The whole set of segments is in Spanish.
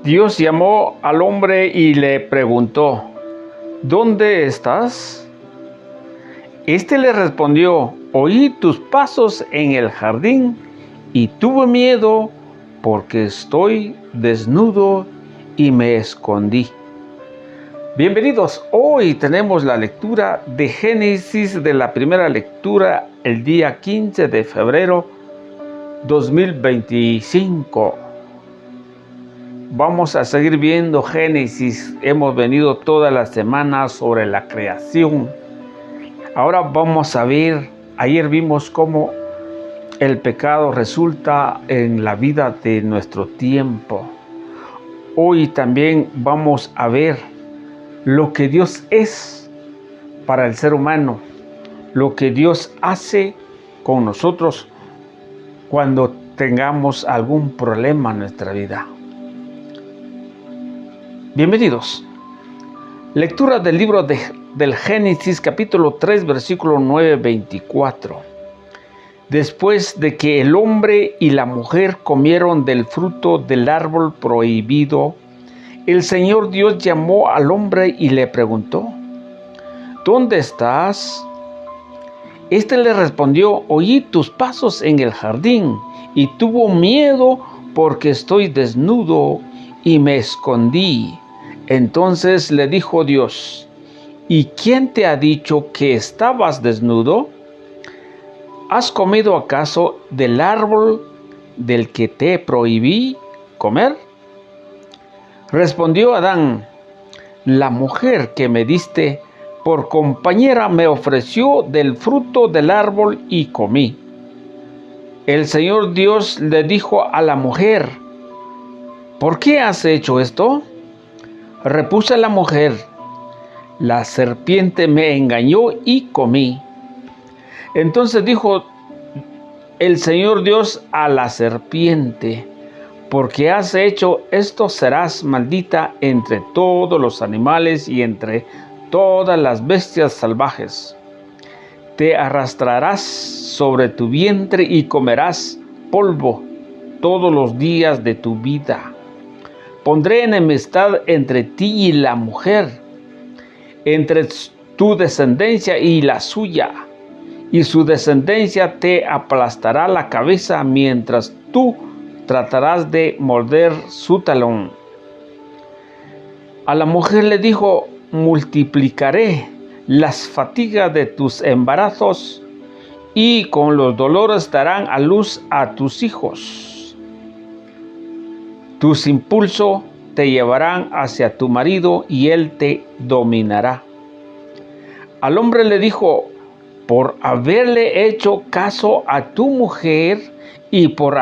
Dios llamó al hombre y le preguntó: ¿dónde estás? Este le respondió: oí tus pasos en el jardín y tuve miedo porque estoy desnudo y me escondí. Bienvenidos, hoy tenemos la lectura de Génesis, de la primera lectura el día 15 de febrero 2025. Vamos a seguir viendo Génesis. Hemos venido toda la semana sobre la creación. Ahora vamos a ver, ayer vimos cómo el pecado resulta en la vida de nuestro tiempo. Hoy también vamos a ver lo que Dios es para el ser humano, lo que Dios hace con nosotros cuando tengamos algún problema en nuestra vida. Bienvenidos. Lectura del libro del Génesis, capítulo 3, versículo 9-24. Después de que el hombre y la mujer comieron del fruto del árbol prohibido, el Señor Dios llamó al hombre y le preguntó: ¿dónde estás? Este le respondió: oí tus pasos en el jardín y tuve miedo porque estoy desnudo y me escondí. Entonces le dijo Dios: ¿y quién te ha dicho que estabas desnudo? ¿Has comido acaso del árbol del que te prohibí comer? Respondió Adán: la mujer que me diste por compañera me ofreció del fruto del árbol y comí. El Señor Dios le dijo a la mujer: ¿por qué has hecho esto? Repuso la mujer: la serpiente me engañó y comí. Entonces dijo el Señor Dios a la serpiente: porque has hecho esto, serás maldita entre todos los animales y entre todas las bestias salvajes. Te arrastrarás sobre tu vientre y comerás polvo todos los días de tu vida. Pondré enemistad entre ti y la mujer, entre tu descendencia y la suya, y su descendencia te aplastará la cabeza, mientras tú tratarás de morder su talón. A la mujer le dijo: multiplicaré las fatigas de tus embarazos, y con los dolores darán a luz a tus hijos. Tus impulsos te llevarán hacia tu marido y él te dominará. Al hombre le dijo: por haberle hecho caso a tu mujer y por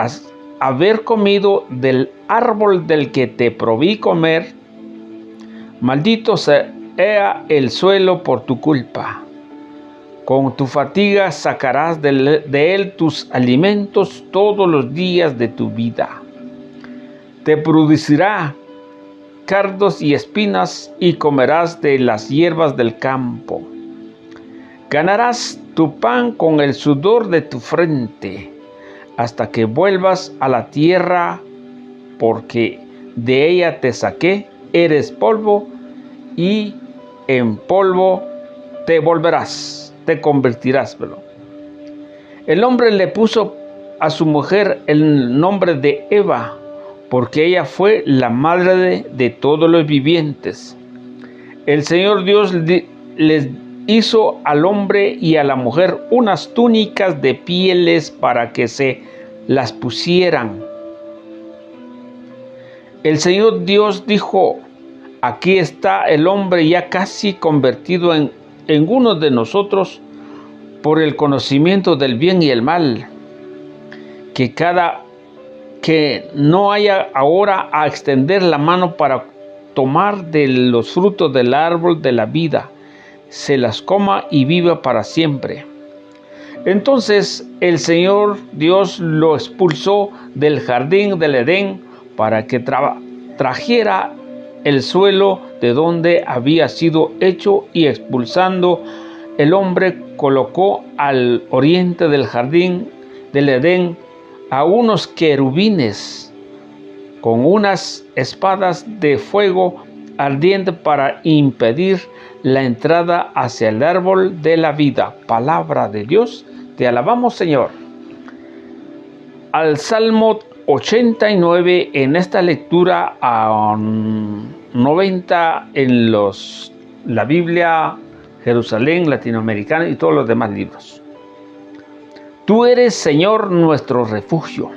haber comido del árbol del que te prohibí comer, maldito sea el suelo por tu culpa. Con tu fatiga sacarás de él tus alimentos todos los días de tu vida. Te producirá cardos y espinas y comerás de las hierbas del campo. Ganarás tu pan con el sudor de tu frente, hasta que vuelvas a la tierra, porque de ella te saqué. Eres polvo y en polvo te volverás, te convertirás. El hombre le puso a su mujer el nombre de Eva, porque ella fue la madre de todos los vivientes. El Señor Dios les hizo al hombre y a la mujer unas túnicas de pieles para que se las pusieran. El Señor Dios dijo: aquí está el hombre ya casi convertido en uno de nosotros por el conocimiento del bien y el mal. Que no haya ahora a extender la mano para tomar de los frutos del árbol de la vida, se las coma y viva para siempre. Entonces el Señor Dios lo expulsó del jardín del Edén para que trajera el suelo de donde había sido hecho, y expulsando el hombre colocó al oriente del jardín del Edén a unos querubines con unas espadas de fuego ardiente para impedir la entrada hacia el árbol de la vida. Palabra de Dios, te alabamos, Señor. Al Salmo 89 en esta lectura, a 90 en la Biblia Jerusalén, Latinoamericana y todos los demás libros. Tú eres, Señor, nuestro refugio.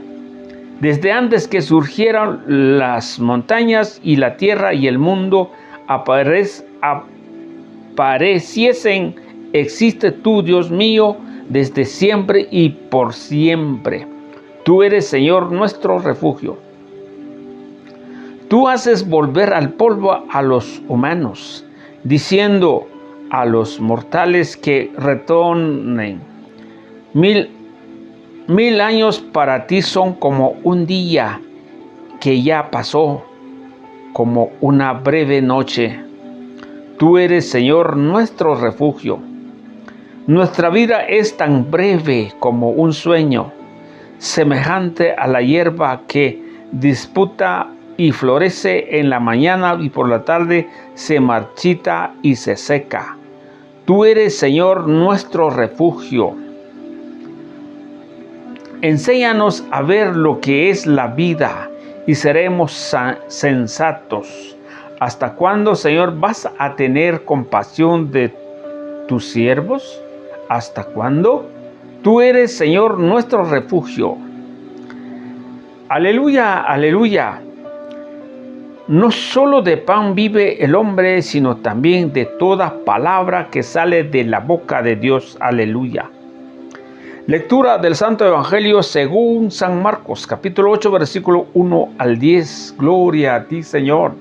Desde antes que surgieran las montañas y la tierra y el mundo apareciesen, existe tú, Dios mío, desde siempre y por siempre. Tú eres, Señor, nuestro refugio. Tú haces volver al polvo a los humanos, diciendo a los mortales que retornen. Mil años para ti son como un día que ya pasó, como una breve noche. Tú eres, Señor, nuestro refugio. Nuestra vida es tan breve como un sueño, semejante a la hierba que disputa y florece en la mañana y por la tarde se marchita y se seca. Tú eres, Señor, nuestro refugio. Enséñanos a ver lo que es la vida y seremos sensatos. ¿Hasta cuándo, Señor, vas a tener compasión de tus siervos? ¿Hasta cuándo? Tú eres, Señor, nuestro refugio. Aleluya, aleluya. No solo de pan vive el hombre, sino también de toda palabra que sale de la boca de Dios. Aleluya. Lectura del Santo Evangelio según San Marcos, capítulo 8, versículo 1 al 10. Gloria a ti, Señor.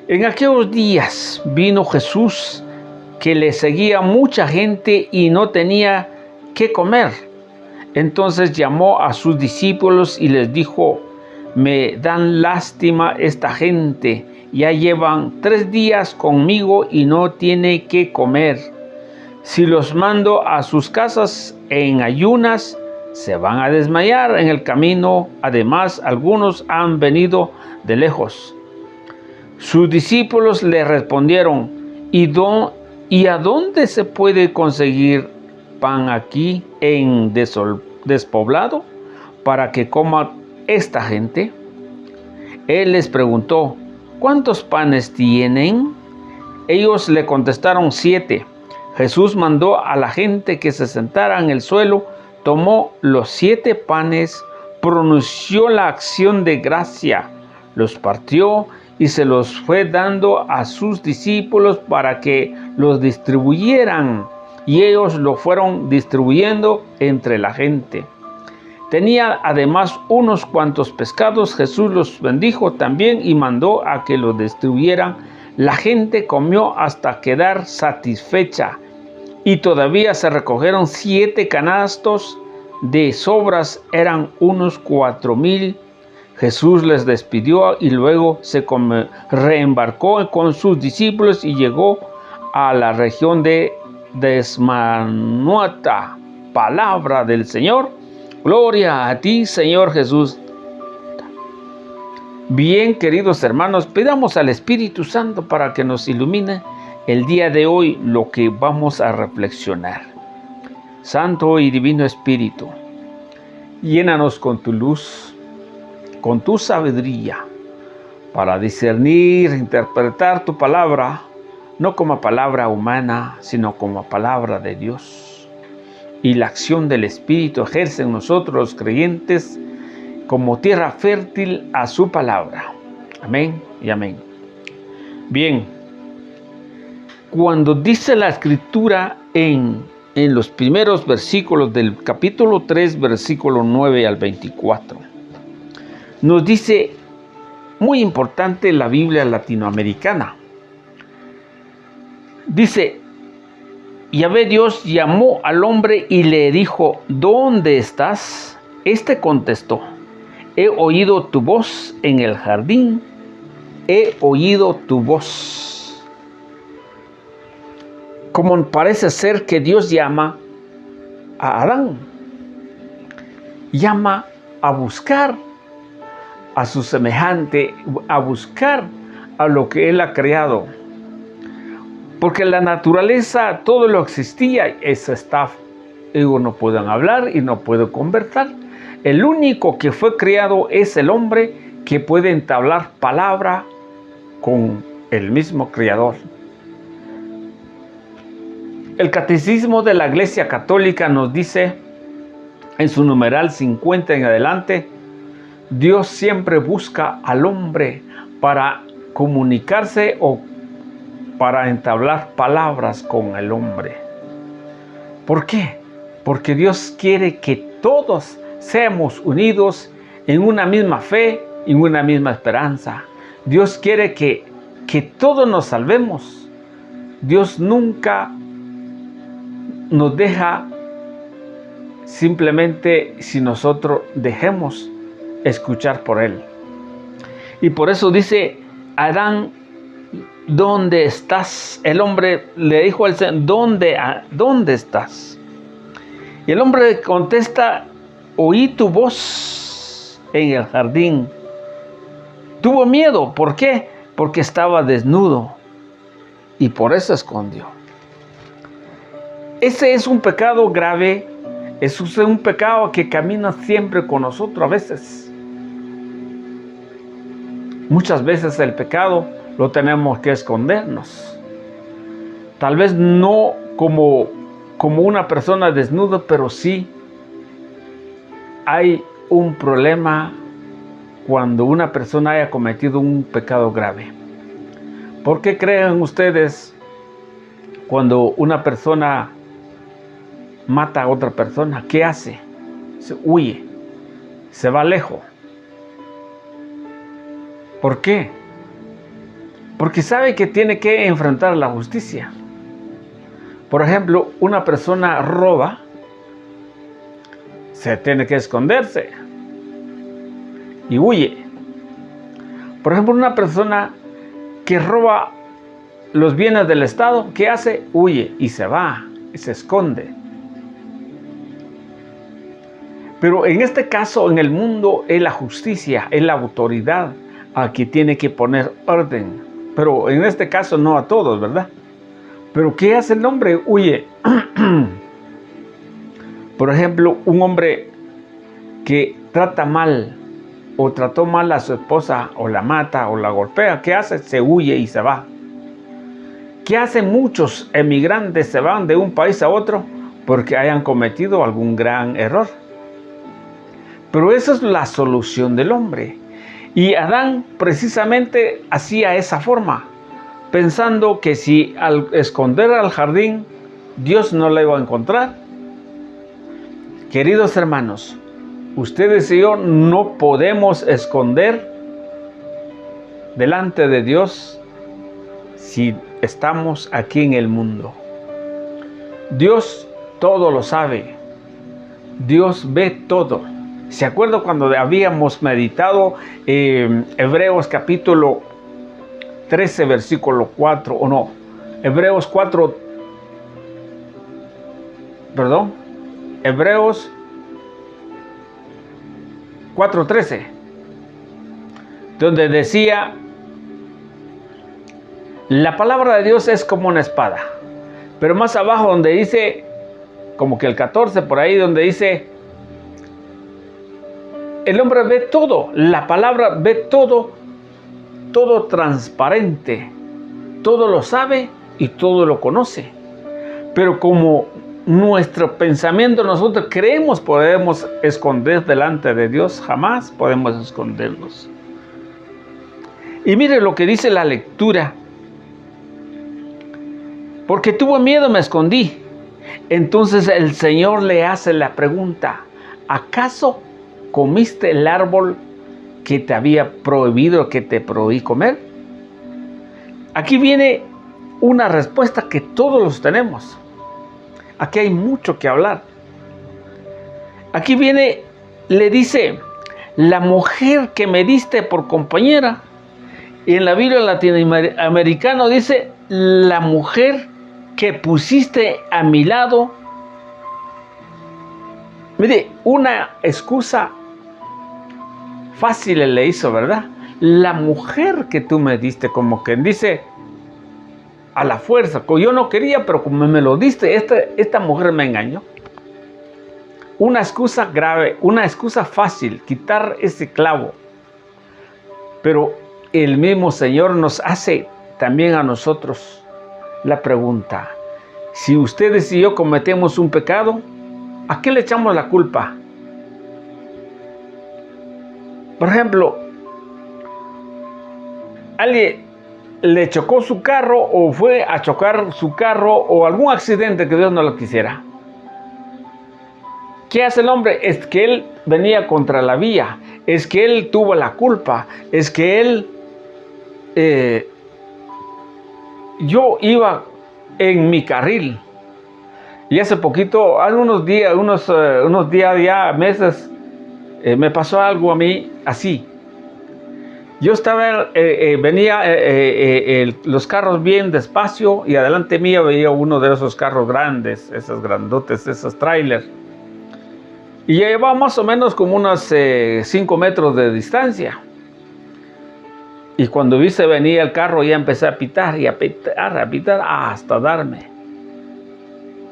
En aquellos días vino Jesús, que le seguía mucha gente y no tenía qué comer. Entonces llamó a sus discípulos y les dijo: me dan lástima esta gente, ya llevan 3 días conmigo y no tiene qué comer. Si los mando a sus casas en ayunas, se van a desmayar en el camino. Además, algunos han venido de lejos. Sus discípulos le respondieron: ¿Y a dónde se puede conseguir pan aquí en despoblado para que coma esta gente? Él les preguntó: ¿cuántos panes tienen? Ellos le contestaron: 7. Jesús mandó a la gente que se sentara en el suelo, tomó los 7 panes, pronunció la acción de gracia, los partió y se los fue dando a sus discípulos para que los distribuyeran, y ellos lo fueron distribuyendo entre la gente. Tenía además unos cuantos pescados. Jesús los bendijo también y mandó a que los distribuyeran. La gente comió hasta quedar satisfecha, y todavía se recogieron 7 canastos de sobras, eran unos 4,000. Jesús les despidió y luego se reembarcó con sus discípulos y llegó a la región de Desmanuata. Palabra del Señor. Gloria a ti, Señor Jesús. Bien, queridos hermanos, pidamos al Espíritu Santo para que nos ilumine el día de hoy lo que vamos a reflexionar. Santo y Divino Espíritu, llénanos con tu luz, con tu sabiduría, para discernir, interpretar tu palabra, no como palabra humana, sino como palabra de Dios. Y la acción del Espíritu ejerce en nosotros los creyentes como tierra fértil a su palabra. Amén y amén. Bien, cuando dice la Escritura en los primeros versículos del capítulo 3, versículo 9 al 24, nos dice, muy importante la Biblia latinoamericana, dice: Yahvé Dios llamó al hombre y le dijo: ¿dónde estás? Este contestó: he oído tu voz en el jardín, he oído tu voz. como parece ser que Dios llama a Adán. Llama a buscar a su semejante, a buscar a lo que Él ha creado. Porque la naturaleza, todo lo existía, eso está. Ellos no pueden hablar y no pueden conversar. El único que fue creado es el hombre que puede entablar palabra con el mismo Creador. El Catecismo de la Iglesia Católica nos dice, en su numeral 50 en adelante, Dios siempre busca al hombre para comunicarse o para entablar palabras con el hombre. ¿Por qué? Porque Dios quiere que todos seamos unidos en una misma fe y en una misma esperanza. Dios quiere que todos nos salvemos. Dios nunca nos deja simplemente si nosotros dejemos escuchar por Él. Y por eso dice Adán, ¿dónde estás? El hombre le dijo al Señor, ¿dónde estás? Y el hombre contesta, oí tu voz en el jardín. Tuvo miedo, ¿por qué? Porque estaba desnudo y por eso escondió. Ese es un pecado grave, es un pecado que camina siempre con nosotros a veces. Muchas veces el pecado lo tenemos que escondernos. Tal vez no como una persona desnuda, pero sí hay un problema cuando una persona haya cometido un pecado grave. ¿Por qué creen ustedes cuando una persona mata a otra persona? ¿Qué hace? Se huye, se va lejos. ¿Por qué? Porque sabe que tiene que enfrentar la justicia. Por ejemplo, una persona roba, se tiene que esconderse y huye. Por ejemplo, una persona que roba los bienes del Estado, ¿qué hace? Huye y se va, y se esconde. Pero en este caso, en el mundo, es la justicia, es la autoridad a que tiene que poner orden. Pero en este caso no a todos, ¿verdad? Pero ¿qué hace el hombre? Huye. Por ejemplo, un hombre que trata mal o trató mal a su esposa o la mata o la golpea, ¿qué hace? Se huye y se va. ¿Qué hacen muchos emigrantes? Se van de un país a otro porque hayan cometido algún gran error. Pero esa es la solución del hombre. Y Adán precisamente hacía esa forma, pensando que si al esconder al jardín, Dios no la iba a encontrar. Queridos hermanos, ustedes y yo no podemos esconder delante de Dios si estamos aquí en el mundo. Dios todo lo sabe. Dios ve todo. ¿Se acuerdan cuando habíamos meditado Hebreos capítulo 13, versículo 4, o no? Hebreos 4:13, donde decía, la palabra de Dios es como una espada. Pero más abajo donde dice, como que el 14 por ahí, donde dice, el hombre ve todo, la palabra ve todo transparente, todo lo sabe y todo lo conoce. Pero como nuestro pensamiento, nosotros creemos podemos esconder delante de Dios, jamás podemos escondernos. Y mire lo que dice la lectura. Porque tuvo miedo, me escondí. Entonces el Señor le hace la pregunta, ¿acaso comiste el árbol que te había prohibido, que te prohibí comer? Aquí viene una respuesta que todos los tenemos. Aquí hay mucho que hablar. Aquí viene, le dice, la mujer que me diste por compañera. Y en la Biblia latinoamericana dice, la mujer que pusiste a mi lado. Mire, una excusa fácil le hizo, ¿verdad? La mujer que tú me diste, como quien dice, a la fuerza. Yo no quería, pero como me lo diste, esta mujer me engañó. Una excusa grave, una excusa fácil, quitar ese clavo. Pero el mismo Señor nos hace también a nosotros la pregunta: si ustedes y yo cometemos un pecado, ¿a qué le echamos la culpa? Por ejemplo, alguien le chocó su carro o fue a chocar su carro o algún accidente que Dios no lo quisiera. ¿Qué hace el hombre? Es que él venía contra la vía, es que él tuvo la culpa, es que él... yo iba en mi carril. Y hace poquito, hace unos días, ya meses, me pasó algo a mí así. Yo estaba, venía los carros bien despacio y adelante mío veía uno de esos carros grandes, esos grandotes, esos trailers. Y llevaba más o menos como unos 5 metros de distancia. Y cuando vi se venía el carro, ya empecé a pitar y a pitar hasta darme.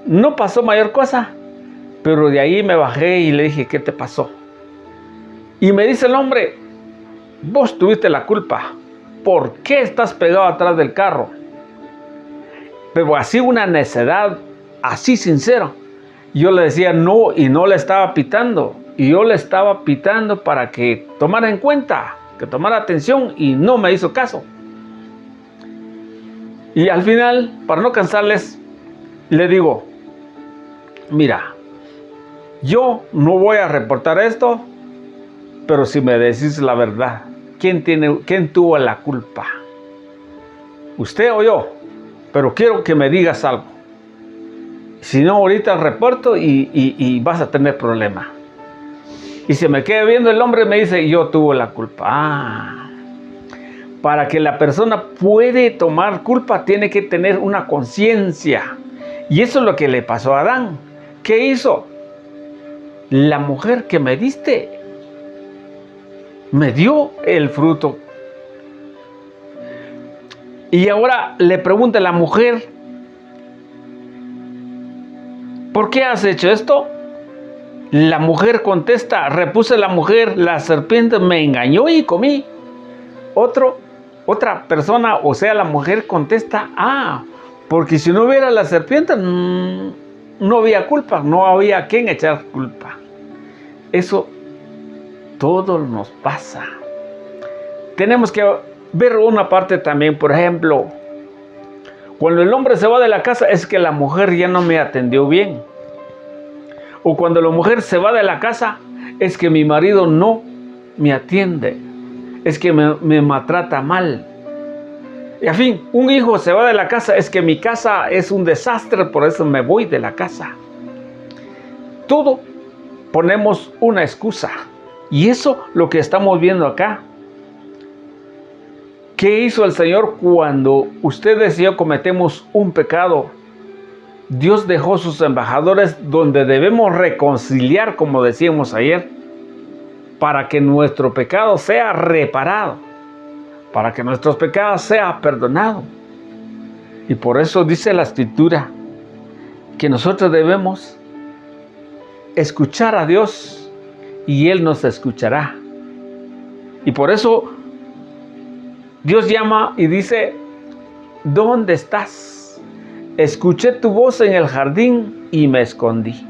No pasó mayor cosa, pero de ahí me bajé y le dije: ¿qué te pasó? Y me dice el hombre: vos tuviste la culpa. ¿Por qué estás pegado atrás del carro? Pero así una necedad, así sincero. Yo le decía no y no le estaba pitando. Y yo le estaba pitando para que tomara en cuenta, que tomara atención, y no me hizo caso. Y al final, para no cansarles, le digo: mira, yo no voy a reportar esto, pero si me decís la verdad, ¿quién tuvo la culpa? ¿Usted o yo? Pero quiero que me digas algo. Si no, ahorita reporto y vas a tener problemas. Y se me queda viendo el hombre y me dice: yo tuve la culpa. Para que la persona puede tomar culpa, tiene que tener una conciencia. Y eso es lo que le pasó a Adán. ¿Qué hizo? La mujer que me diste me dio el fruto. Y ahora le pregunta a la mujer: ¿por qué has hecho esto? La mujer contesta, repuse la mujer: la serpiente me engañó y comí. Otra persona, o sea, la mujer contesta: porque si no hubiera la serpiente, no había culpa, no había a quién echar culpa. Eso todo nos pasa. Tenemos que ver una parte también, por ejemplo, cuando el hombre se va de la casa, es que la mujer ya no me atendió bien. O cuando la mujer se va de la casa, es que mi marido no me atiende, es que me maltrata mal. Y en fin, un hijo se va de la casa, es que mi casa es un desastre, por eso me voy de la casa. Todo ponemos una excusa. Y eso lo que estamos viendo acá. ¿Qué hizo el Señor cuando ustedes y yo cometemos un pecado? Dios dejó sus embajadores donde debemos reconciliar, como decíamos ayer, para que nuestro pecado sea reparado, para que nuestros pecados sean perdonados. Y por eso dice la Escritura que nosotros debemos escuchar a Dios y Él nos escuchará. Y por eso Dios llama y dice: ¿dónde estás? Escuché tu voz en el jardín y me escondí.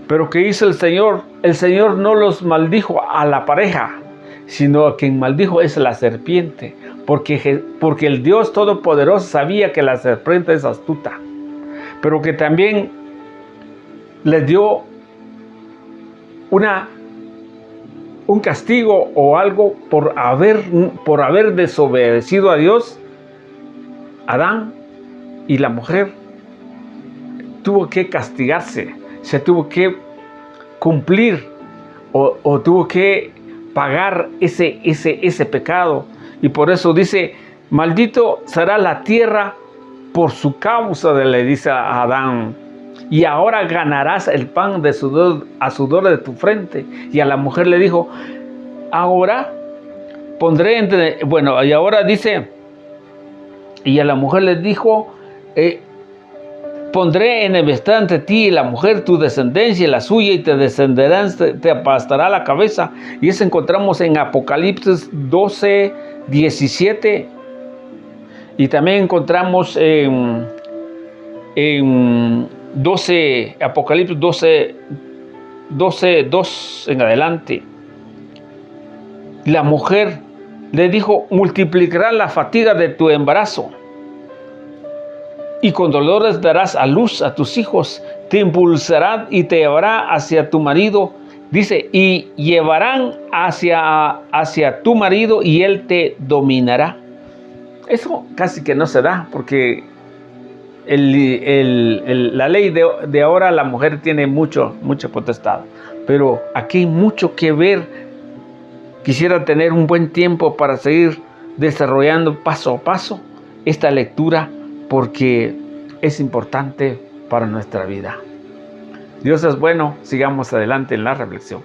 Pero ¿qué hizo el Señor? El Señor no los maldijo a la pareja, sino a quien maldijo es la serpiente, porque el Dios Todopoderoso sabía que la serpiente es astuta, pero que también les dio un castigo o algo por haber desobedecido a Dios. Adán y la mujer tuvo que castigarse, se tuvo que cumplir o tuvo que pagar ese pecado. Y por eso dice: maldito será la tierra por su causa, le dice a Adán. Y ahora ganarás el pan de sudor, a sudor de tu frente. Y a la mujer le dijo, ahora pondré entre... Bueno, y ahora dice, y a la mujer le dijo, pondré enemistad entre ti y la mujer, tu descendencia y la suya, y te descenderán, te aplastará la cabeza. Y eso encontramos en Apocalipsis 12, 17. Y también encontramos en 12, Apocalipsis 12, 2 en adelante. La mujer le dijo, multiplicará la fatiga de tu embarazo, y con dolores darás a luz a tus hijos, te impulsará y te llevará hacia tu marido. Dice, y llevarán hacia tu marido y él te dominará. Eso casi que no se da, porque la ley de ahora, la mujer tiene mucha potestad. Pero aquí hay mucho que ver. Quisiera tener un buen tiempo para seguir desarrollando paso a paso esta lectura, porque es importante para nuestra vida. Dios es bueno, sigamos adelante en la reflexión.